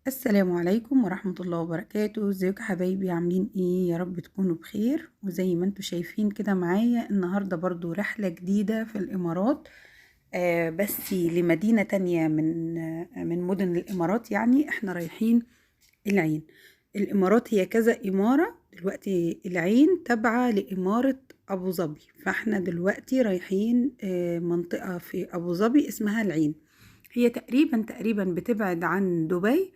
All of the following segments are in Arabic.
السلام عليكم ورحمة الله وبركاته. ازيكم حبايبي؟ عاملين ايه؟ يا رب تكونوا بخير. وزي ما انتوا شايفين كده معايا النهاردة برضو رحلة جديدة في الامارات. بس لمدينة تانية من مدن الامارات. يعني احنا رايحين العين. الامارات هي كذا امارة. دلوقتي العين تابعة لامارة ابو ظبي، فاحنا دلوقتي رايحين منطقة في ابو ظبي اسمها العين. هي تقريبا بتبعد عن دبي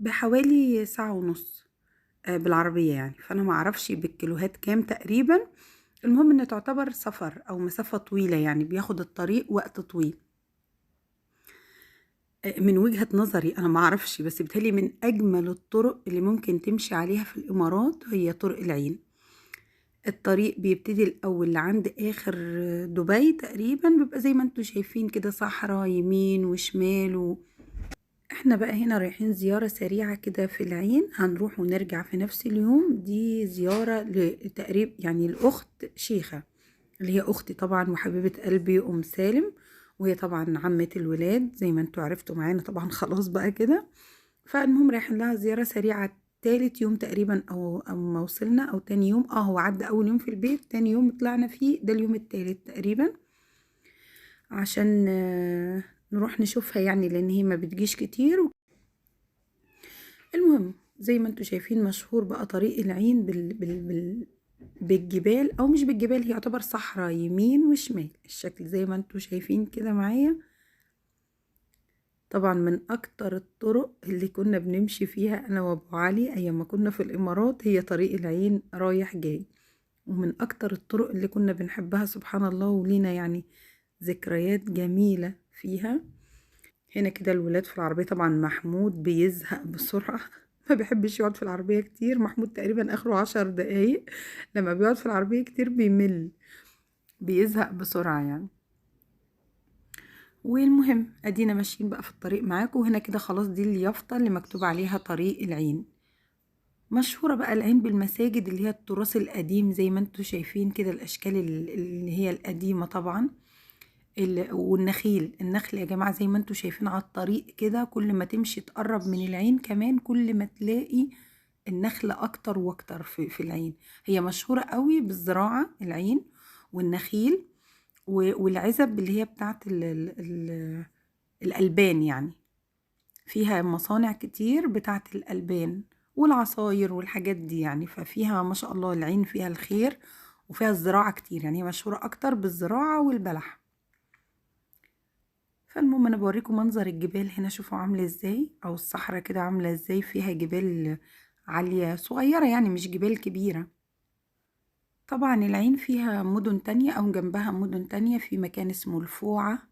بحوالي ساعة ونص بالعربية يعني. فأنا معرفش بالكيلوهات كام تقريبا. المهم إن تعتبر سفر أو مسافة طويلة، يعني بياخد الطريق وقت طويل. من وجهة نظري أنا معرفش، بس بيتهيألي من أجمل الطرق اللي ممكن تمشي عليها في الإمارات هي طرق العين. الطريق بيبتدي الأول لعند آخر دبي تقريبا، بيبقى زي ما انتوا شايفين كده صحراء يمين وشمال. احنا بقى هنا رايحين زيارة سريعة كده في العين، هنروح ونرجع في نفس اليوم. دي زيارة لتقريب يعني الأخت شيخة، اللي هي أختي طبعا وحبيبة قلبي أم سالم، وهي طبعا عمة الولاد زي ما انتوا عرفتوا معانا طبعا خلاص بقى كده. فالمهم رايحين لها زيارة سريعة تالت يوم تقريبا أو ما وصلنا، أو تاني يوم. هو عدى أول يوم في البيت، تاني يوم طلعنا فيه ده اليوم التالت تقريبا، عشان نروح نشوفها يعني، لأن هي ما بتجيش كتير. المهم زي ما انتوا شايفين مشهور بقى طريق العين بالجبال، او مش بالجبال، هي يعتبر صحراء يمين وشمال. الشكل زي ما انتوا شايفين كده معايا. طبعا من اكتر الطرق اللي كنا بنمشي فيها انا وابو علي ايام ما كنا في الامارات هي طريق العين رايح جاي. ومن اكتر الطرق اللي كنا بنحبها سبحان الله، ولينا يعني ذكريات جميلة فيها. هنا كده الولاد في العربية. طبعا محمود بيزهق بسرعة ما بيحبش يقعد في العربية كتير. محمود تقريبا آخره 10 دقايق. لما بيقعد في العربية كتير بيمل، بيزهق بسرعة يعني. والمهم ادينا ماشيين بقى في الطريق معاكم. وهنا كده خلاص دي اليافطة اللي مكتوب عليها طريق العين. مشهورة بقى العين بالمساجد اللي هي التراث القديم، زي ما انتوا شايفين كده الأشكال اللي هي القديمة طبعا. والنخيل، النخل يا جماعة زي ما انتوا شايفين على الطريق كده، كل ما تمشي تقرب من العين كمان كل ما تلاقي النخل اكتر واكتر في العين. هي مشهورة قوي بالزراعة العين والنخيل والعزب اللي هي بتاعت الألبان يعني. فيها مصانع كتير بتاعت الألبان والعصاير والحاجات دي يعني. ففيها ما شاء الله العين فيها الخير وفيها الزراعة كتير، يعني هي مشهورة أكتر بالزراعة والبلح. فالمهم انا بوريكم منظر الجبال هنا، شوفوا عامله ازاي، او الصحراء كده عامله ازاي. فيها جبال عاليه صغيره يعني، مش جبال كبيره. طبعا العين فيها مدن تانية او جنبها مدن تانية. في مكان اسمه الفوعة،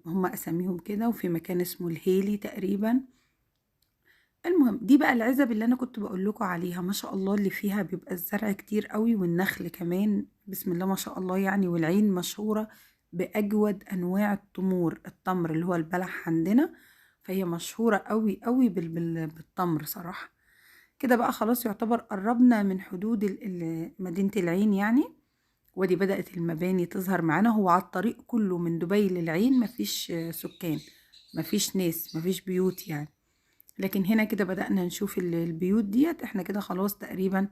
هم اساميهم كده، وفي مكان اسمه الهيلي تقريبا. المهم دي بقى العزب اللي انا كنت بقول لكم عليها، ما شاء الله اللي فيها بيبقى الزرع كتير قوي والنخل كمان بسم الله ما شاء الله يعني. والعين مشهورة بأجود أنواع التمر اللي هو البلح عندنا. فهي مشهورة قوي قوي بالتمر صراحة. كده بقى خلاص يعتبر قربنا من حدود مدينة العين يعني. ودي بدأت المباني تظهر معانا. هو على الطريق كله من دبي للعين مفيش سكان، مفيش ناس، مفيش بيوت يعني. لكن هنا كده بدأنا نشوف البيوت ديت. احنا كده خلاص تقريبا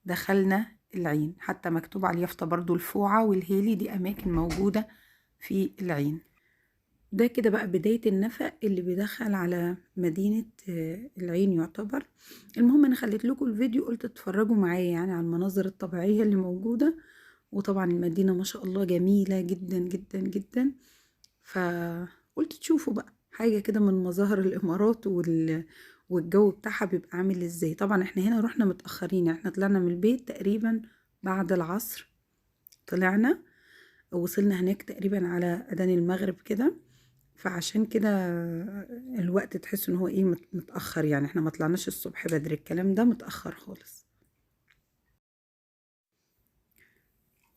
دخلنا العين. حتى مكتوب على اليافطة برضو الفوعة والهيلي، دي أماكن موجودة في العين. ده كده بقى بداية النفق اللي بيدخل على مدينة العين يعتبر. المهم أنا خليت لكم الفيديو، قلت تتفرجوا معايا يعني على المناظر الطبيعية اللي موجودة. وطبعا المدينة ما شاء الله جميلة جدا جدا جدا. فقلت تشوفوا بقى حاجة كده من مظاهر الإمارات والجو بتاعها بيبقى عامل ازاي. طبعا احنا هنا رحنا متأخرين، احنا طلعنا من البيت تقريبا بعد العصر. طلعنا وصلنا هناك تقريبا على أذان المغرب كده. فعشان كده الوقت تحس ان هو ايه متأخر يعني. احنا ما طلعناش الصبح بدري، الكلام ده متأخر خالص.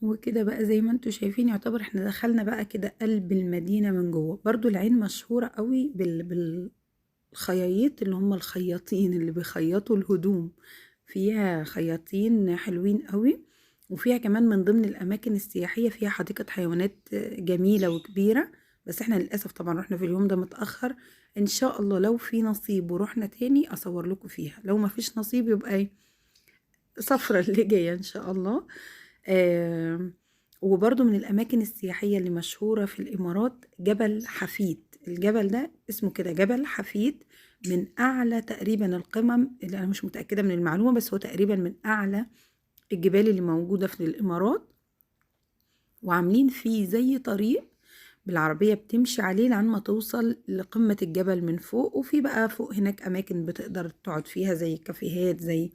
وكده بقى زي ما انتوا شايفين يعتبر احنا دخلنا بقى كده قلب المدينة من جوه. برضو العين مشهورة قوي بالخياطين، اللي هم الخياطين اللي بيخيطوا الهدوم. فيها خياطين حلوين قوي. وفيها كمان من ضمن الأماكن السياحية فيها حديقة حيوانات جميلة وكبيرة. بس احنا للأسف طبعا رحنا في اليوم ده متأخر. ان شاء الله لو في نصيب ورحنا تاني اصور لكم فيها، لو ما فيش نصيب يبقى ايه السفرة اللي جاية ان شاء الله. آه وبرضو من الاماكن السياحية اللي مشهورة في الامارات جبل حفيد. الجبل ده اسمه كده جبل حفيد، من اعلى تقريبا القمم، اللي انا مش متأكدة من المعلومة بس هو تقريبا من اعلى الجبال اللي موجودة في الامارات. وعاملين فيه زي طريق بالعربية بتمشي عليه لعن ما توصل لقمة الجبل من فوق، وفي بقى فوق هناك أماكن بتقدر تقعد فيها زي كافيهات زي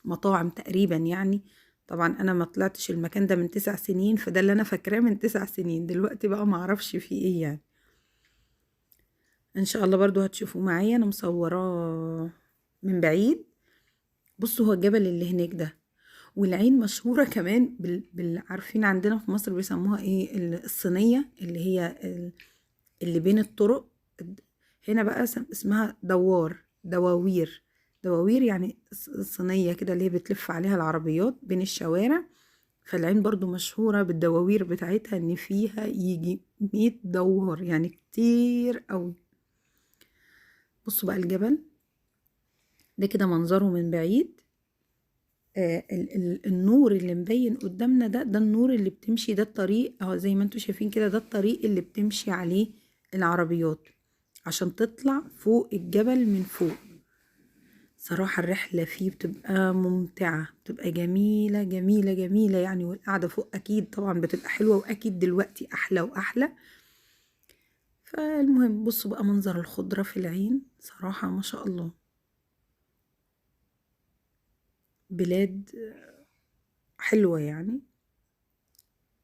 مطاعم تقريبا يعني. طبعا أنا ما طلعتش المكان ده من 9 سنين، فده اللي أنا فاكراه من 9 سنين، دلوقتي بقى معرفش فيه إيه يعني. إن شاء الله برضو هتشوفوا معايا، أنا مصوراه من بعيد. بصوا هو الجبل اللي هناك ده، والعين مشهورة كمان عارفين عندنا في مصر بيسموها ايه الصينية اللي هي اللي بين الطرق. هنا بقى اسمها دواوير. دواوير يعني الصينية كده اللي هي بتلف عليها العربيات بين الشوارع. فالعين برضو مشهورة بالدواوير بتاعتها، ان فيها يجي 100 دوار يعني كتير قوي. بصوا بقى الجبل ده كده منظره من بعيد. النور اللي مبين قدامنا ده النور اللي بتمشي، ده الطريق اهو زي ما انتوا شايفين كده، ده الطريق اللي بتمشي عليه العربيات عشان تطلع فوق الجبل من فوق. صراحة الرحلة فيه بتبقى ممتعة، بتبقى جميلة جميلة جميلة يعني، والقعدة فوق أكيد طبعا بتبقى حلوة، وأكيد دلوقتي أحلى وأحلى. فالمهم بصوا بقى منظر الخضرة في العين، صراحة ما شاء الله. بلاد حلوة يعني.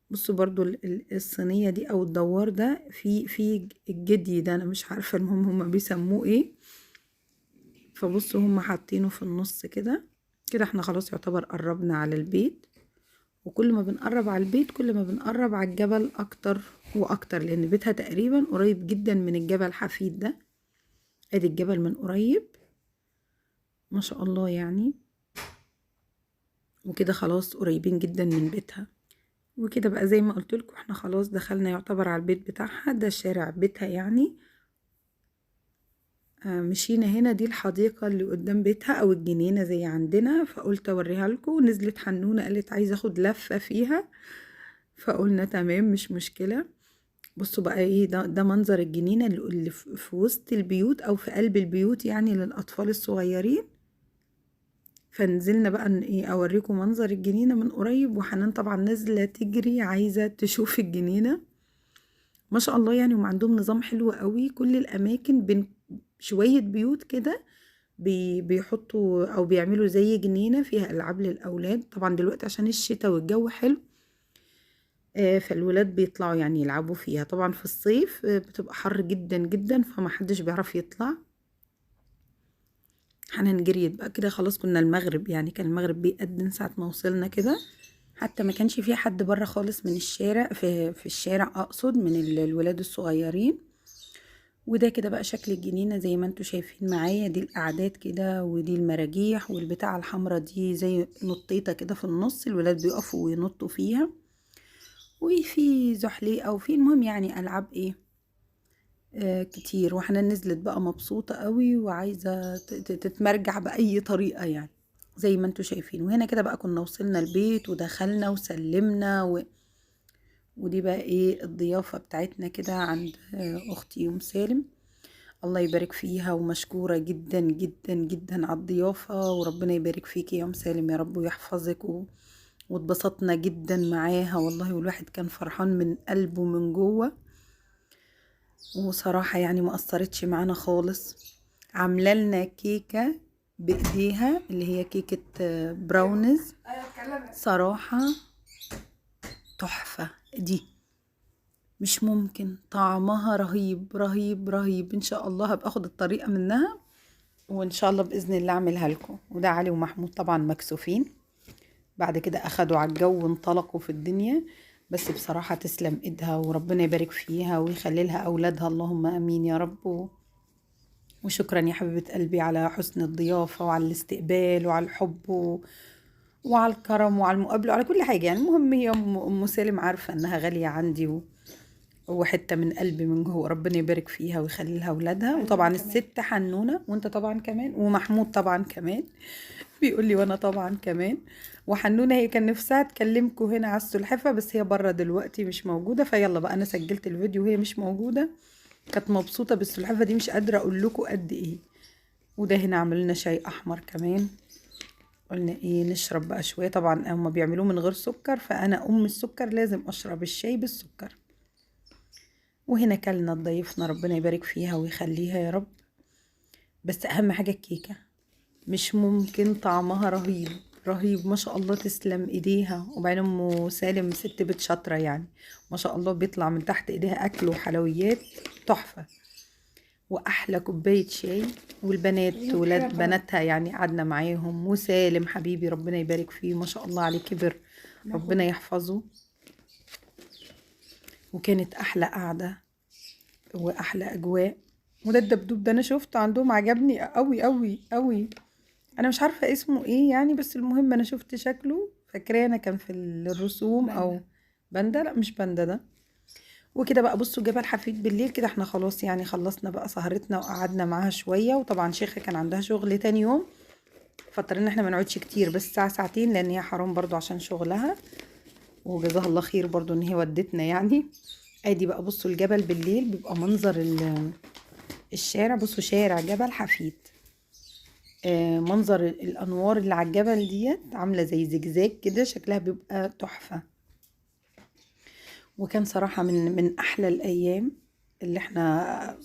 بصوا برضو الصينية دي او الدوار ده في الجدي ده، انا مش عارفة المهم هما بيسموه ايه. فبصوا هما حاطينه في النص كده. كده احنا خلاص يعتبر قربنا على البيت، وكل ما بنقرب على البيت كل ما بنقرب على الجبل اكتر واكتر، لان بيتها تقريبا قريب جدا من الجبل حفيد ده. ادي الجبل من قريب ما شاء الله يعني. وكده خلاص قريبين جدا من بيتها. وكده بقى زي ما قلت لكم احنا خلاص دخلنا يعتبر على البيت بتاعها، ده شارع بيتها يعني. مشينا هنا، دي الحديقة اللي قدام بيتها او الجنينة زي عندنا، فقلت اوريها لكم. نزلت حنونة قالت عايزة اخد لفة فيها، فقلنا تمام مش مشكلة. بصوا بقى ايه ده منظر الجنينة اللي في وسط البيوت او في قلب البيوت يعني للاطفال الصغيرين. فنزلنا بقى ايه اوريكم منظر الجنينة من قريب، وحنان طبعا نازلة تجري عايزة تشوف الجنينة ما شاء الله يعني. هم عندهم نظام حلو قوي، كل الاماكن بين شوية بيوت كده بيحطوا او بيعملوا زي جنينة فيها العاب للاولاد. طبعا دلوقتي عشان الشتاء والجو حلو، فالولاد بيطلعوا يعني يلعبوا فيها. طبعا في الصيف بتبقى حر جدا جدا، فما حدش بيعرف يطلع. حنان جريت بقى كده خلاص، كنا المغرب يعني، كان المغرب بيأذن ساعة ما وصلنا كده. حتى ما كانش في حد بره خالص من الشارع، في الشارع اقصد من الولاد الصغيرين. وده كده بقى شكل الجنينة زي ما انتوا شايفين معايا. دي القعدات كده، ودي المراجيح، والبتاعة الحمرة دي زي نطيطة كده في النص الولاد بيقفوا وينطوا فيها. وفي زحليقة او في المهم يعني العاب ايه كتير. وحنا نزلت بقى مبسوطة قوي وعايزة تتمرجع بأي طريقة يعني زي ما انتوا شايفين. وهنا كده بقى كنا وصلنا البيت ودخلنا وسلمنا ودي بقى ايه الضيافة بتاعتنا كده عند اختي ام سالم، الله يبارك فيها، ومشكورة جدا جدا جدا على الضيافة. وربنا يبارك فيكي يا ام سالم يا رب ويحفظك واتبسطنا جدا معاها والله، والواحد كان فرحان من قلبه من جوه. وصراحة يعني ما قصرتش معانا خالص، عاملة لنا كيكة بايديها اللي هي كيكة براونيز. صراحة تحفة دي، مش ممكن، طعمها رهيب رهيب رهيب. ان شاء الله هبقى اخد الطريقة منها، وان شاء الله باذن الله اعملها لكم. وده علي ومحمود طبعا مكسوفين، بعد كده اخدوا على الجو وانطلقوا في الدنيا. بس بصراحة تسلم ايدها وربنا يبارك فيها ويخلي لها اولادها، اللهم امين يا رب. وشكرا يا حبيبة قلبي على حسن الضيافة وعلى الاستقبال وعلى الحب وعلى الكرم وعلى المقابلة وعلى كل حاجة يعني. المهم هي أم سالم عارفة انها غالية عندي وحتة من قلبي من جوه، ربنا يبارك فيها ويخلي لها ولادها. وطبعا الست حنونة، وانت طبعا كمان، ومحمود طبعا كمان بيقول لي وانا طبعا كمان. وحنونة هي كان نفسها تكلمكم هنا على السلحفة، بس هي بره دلوقتي مش موجودة، فيلا بقى انا سجلت الفيديو وهي مش موجودة. كانت مبسوطة بالسلحفة دي مش قادرة اقول لكم قد ايه. وده هنا عملنا شاي احمر كمان. قلنا ايه نشرب بقى شوية، طبعا هما بيعملوه من غير سكر، فانا السكر لازم اشرب الشاي بالسكر. وهنا كلنا ضيفنا، ربنا يبارك فيها ويخليها يا رب. بس اهم حاجة الكيكة، مش ممكن طعمها رهيب رهيب ما شاء الله، تسلم ايديها. وبعدين ام سالم ست بيت شاطرة يعني، ما شاء الله بيطلع من تحت ايديها اكل وحلويات تحفة. واحلى كوباية شاي. والبنات ولاد بناتها يعني قعدنا معاهم. وسالم حبيبي ربنا يبارك فيه ما شاء الله عليه كبر، ربنا يحفظه. وكانت احلى قعدة واحلى اجواء. وده الدبدوب ده انا شفته عندهم عجبني قوي قوي قوي. انا مش عارفة اسمه ايه يعني، بس المهم انا شفت شكله، فاكراه انا كان في الرسوم او باندا. لا مش باندا ده. وكده بقى بصوا جبل حفيد بالليل كده احنا خلاص يعني خلصنا بقى سهرتنا وقعدنا معاها شوية. وطبعا شيخة كان عندها شغل تاني يوم، فاضطرينا احنا ما نقعدش كتير، بس ساعة ساعتين لان هي حرام برضو عشان شغلها. وجزاها الله خير برضو ان هي ودتنا يعني. ادي بقى بصوا الجبل بالليل بيبقى منظر الشارع. بصوا شارع جبل حفيد، منظر الانوار اللي على الجبل ديت عامله زي زجزاج كده، شكلها بيبقى تحفه. وكان صراحه من احلى الايام اللي احنا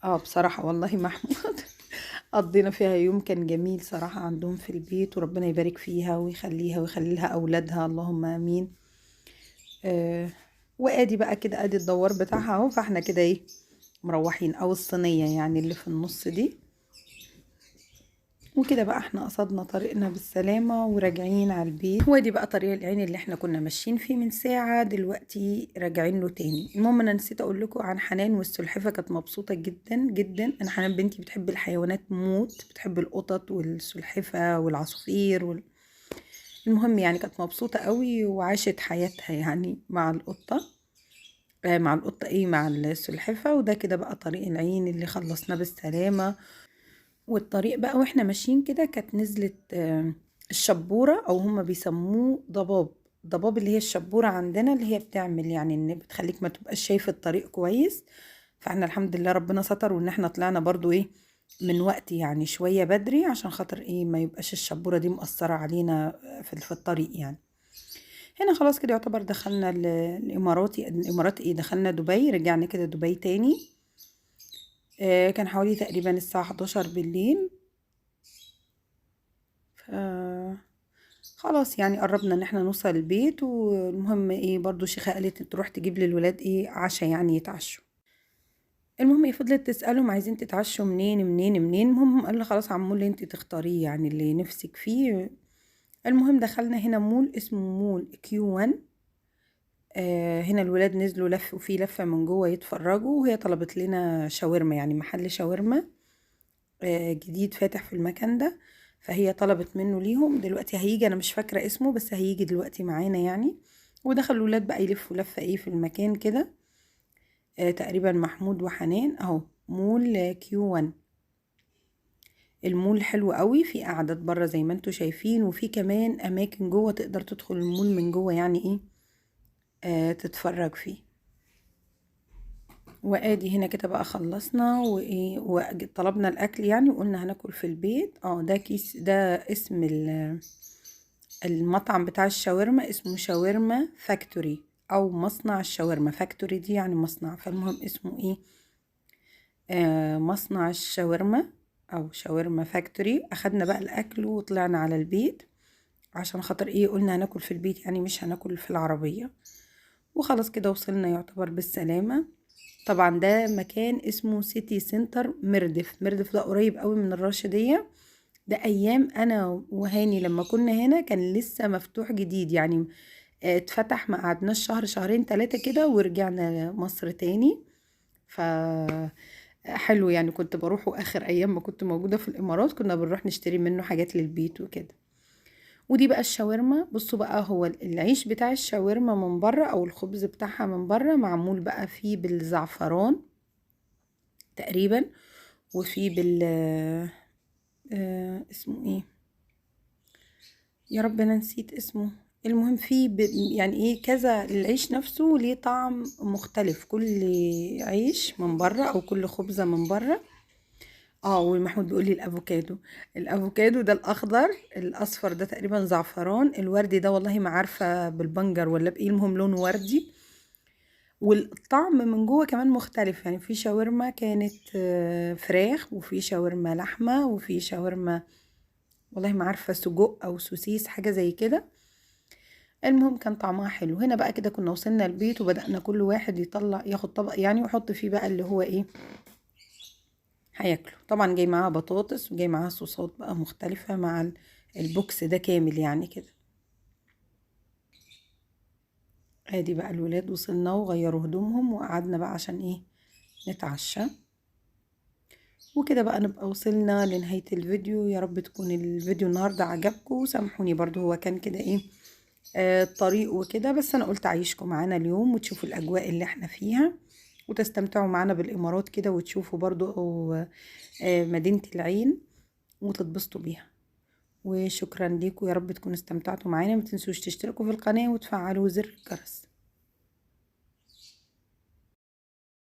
بصراحه والله محمود قضينا فيها يوم كان جميل صراحه عندهم في البيت. وربنا يبارك فيها ويخليها ويخلي لها اولادها اللهم امين. وادي بقى كده ادي الدوار بتاعها اهو. فاحنا كده ايه مروحين، او الصينيه يعني اللي في النص دي. وكده بقى احنا قصدنا طريقنا بالسلامة وراجعين على البيت. وادي بقى طريق العين اللي احنا كنا ماشيين فيه من ساعة، دلوقتي راجعين له تاني. المهم انا نسيت اقول لكم عن حنان والسلحفة، كانت مبسوطة جدا جدا. انا حنان بنتي بتحب الحيوانات موت، بتحب القطط والسلحفة والعصافير المهم يعني كانت مبسوطة قوي وعاشت حياتها يعني مع القطة. مع القطة ايه مع السلحفة. وده كده بقى طريق العين اللي خلصناه بالسلامة. والطريق بقى واحنا ماشيين كده كانت نزلت الشبورة، او هما بيسموه ضباب. ضباب اللي هي الشبورة عندنا، اللي هي بتعمل يعني ان بتخليك ما تبقاش شايف الطريق كويس. فاحنا الحمد لله ربنا ستر، وان احنا طلعنا برضو ايه من وقت يعني شوية بدري، عشان خاطر ايه ما يبقاش الشبورة دي مؤثرة علينا في الطريق يعني. هنا خلاص كده يعتبر دخلنا الامارات ايه، دخلنا دبي، رجعنا كده دبي تاني. كان حوالي تقريبا الساعة 11 بالليل. ف خلاص يعني قربنا ان احنا نوصل البيت. والمهم ايه برضو شيخة قالت تروح تجيب للولاد ايه عشاء يعني يتعشوا. المهم ايه فضلت تسألهم عايزين تتعشوا منين منين منين. المهم قال لها خلاص عمو اللي انت تختاريه يعني اللي نفسك فيه. المهم دخلنا هنا مول اسمه مول كيو 1. هنا الولاد نزلوا لفوا فيه لفة من جوه يتفرجوا، وهي طلبت لنا شاورما يعني محل شاورما جديد فاتح في المكان ده. فهي طلبت منه ليهم دلوقتي هيجي، انا مش فاكرة اسمه بس هيجي دلوقتي معانا يعني. ودخل الولاد بقى يلفوا لفة ايه في المكان كده. تقريبا محمود وحنان اهو مول كيو 1. المول حلو قوي، في قعدات بره زي ما انتوا شايفين، وفي كمان اماكن جوه تقدر تدخل المول من جوه يعني ايه تتفرج فيه. وادي هنا كده بقى خلصنا وايه وطلبنا الاكل يعني، وقلنا هناكل في البيت. ده كيس، ده اسم المطعم بتاع الشاورما اسمه شاورما فاكتوري، او مصنع الشاورما. فاكتوري دي يعني مصنع، فالمهم اسمه ايه مصنع الشاورما او شاورما فاكتوري. اخدنا بقى الاكل وطلعنا على البيت، عشان خاطر ايه قلنا هناكل في البيت يعني مش هناكل في العربية. وخلاص كده وصلنا يعتبر بالسلامة. طبعا ده مكان اسمه سيتي سنتر مردف. مردف ده قريب قوي من الراشدية. ده ايام انا وهاني لما كنا هنا كان لسه مفتوح جديد يعني. اتفتح ما قعدناش شهر شهرين ثلاثة كده ورجعنا مصر تاني. ف حلو يعني، كنت بروحه اخر ايام ما كنت موجودة في الامارات، كنا بنروح نشتري منه حاجات للبيت وكده. ودي بقى الشاورما. بصوا بقى، هو العيش بتاع الشاورما من بره او الخبز بتاعها من بره معمول بقى فيه بالزعفران تقريبا، وفيه بال اسمه ايه يا رب انا نسيت اسمه. المهم فيه يعني ايه كذا، العيش نفسه ليه طعم مختلف، كل عيش من بره او كل خبزة من بره. ومحمود بيقول لي الافوكادو. الافوكادو ده الاخضر، الاصفر ده تقريبا زعفران، الوردي ده والله ما عارفه بالبنجر ولا بايه، المهم لونه وردي. والطعم من جوه كمان مختلف، يعني في شاورما كانت فراخ، وفي شاورما لحمه، وفي شاورما والله ما عارفه سجق او سوسيس حاجه زي كده. المهم كان طعمها حلو. هنا بقى كده كنا وصلنا البيت وبدأنا كل واحد يطلع ياخد طبق يعني، ويحط فيه بقى اللي هو ايه هياكله. طبعا جاي معاها بطاطس وجاي معاها صوصات بقى مختلفة مع البوكس ده كامل يعني كده. ادي بقى الولاد وصلنا وغيروا هدومهم وقعدنا بقى عشان ايه نتعشى. وكده بقى نبقى وصلنا لنهاية الفيديو. يا رب تكون الفيديو النهاردة عجبكم. سامحوني برضو هو كان كده ايه الطريق وكده، بس انا قلت اعيشكم معانا اليوم وتشوفوا الاجواء اللي احنا فيها، وتستمتعوا معانا بالامارات كده، وتشوفوا برضو مدينة العين وتتبسطوا بيها. وشكرا ليكم، يا رب تكونوا استمتعتوا معانا. ما تنسوش تشتركوا في القناة وتفعلوا زر الجرس.